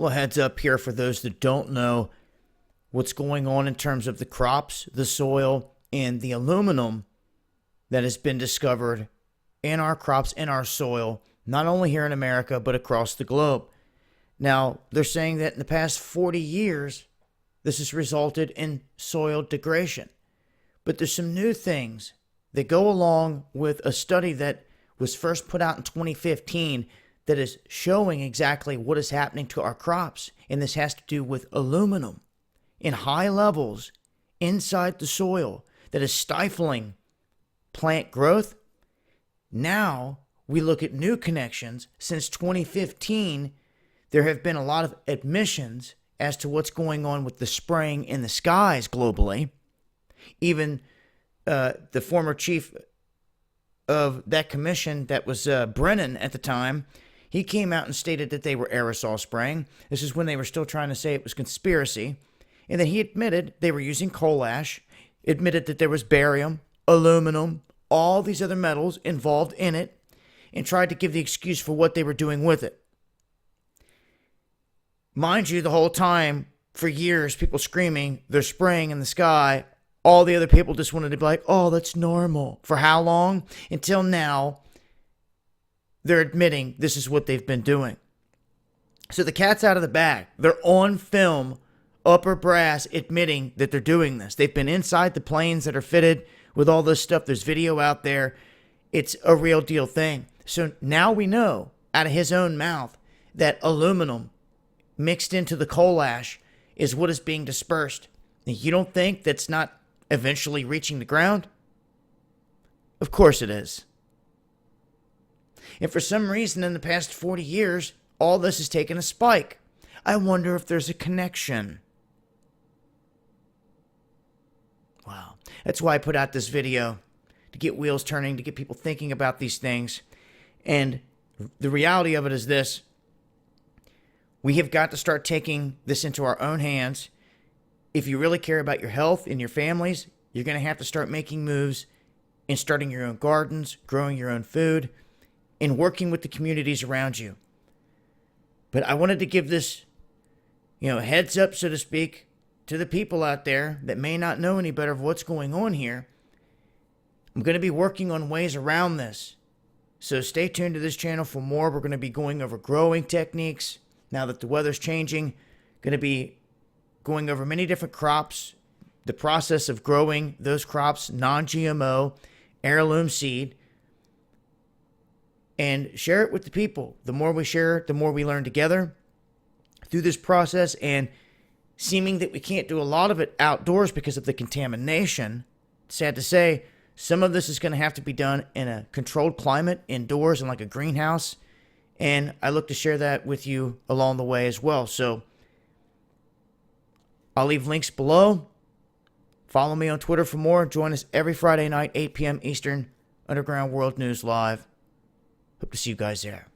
Well, heads up here for those that don't know what's going on in terms of the crops, the soil, and the aluminum that has been discovered in our crops, in our soil, not only here in America, but across the globe. Now, they're saying that in the past 40 years, this has resulted in soil degradation. But there's some new things that go along with a study that was first put out in 2015 that is showing exactly what is happening to our crops. And this has to do with aluminum in high levels inside the soil that is stifling plant growth. Now we look at new connections. Since 2015, there have been a lot of admissions as to what's going on with the spraying in the skies globally. Even the former chief of that commission, that was Brennan at the time, he came out and stated that they were aerosol spraying. This is when they were still trying to say it was conspiracy. And then he admitted they were using coal ash, admitted that there was barium, aluminum, all these other metals involved in it, and tried to give the excuse for what they were doing with it. Mind you, the whole time, for years, people screaming, they're spraying in the sky. All the other people just wanted to be like, oh, that's normal. For how long? Until now, they're admitting this is what they've been doing. So the cat's out of the bag. They're on film, upper brass, admitting that they're doing this. They've been inside the planes that are fitted with all this stuff. There's video out there. It's a real deal thing. So now we know, out of his own mouth, that aluminum mixed into the coal ash is what is being dispersed. And you don't think that's not eventually reaching the ground? Of course it is. And for some reason in the past 40 years, all this has taken a spike. I wonder if there's a connection. Wow. That's why I put out this video, to get wheels turning, to get people thinking about these things. And the reality of it is this. We have got to start taking this into our own hands. If you really care about your health and your families, you're going to have to start making moves in starting your own gardens, growing your own food, and working with the communities around you. But I wanted to give this, heads up, so to speak, to the people out there that may not know any better of what's going on here. I'm going to be working on ways around this. So stay tuned to this channel for more. We're going to be going over growing techniques. Now that the weather's changing, going to be going over many different crops, the process of growing those crops, non-GMO, heirloom seed, and share it with the people. The more we share it, the more we learn together through this process. And seeming that we can't do a lot of it outdoors because of the contamination, sad to say, some of this is going to have to be done in a controlled climate, indoors, in like a greenhouse. And I look to share that with you along the way as well. So I'll leave links below. Follow me on Twitter for more. Join us every Friday night, 8 p.m. Eastern, Underground World News Live. Hope to see you guys there.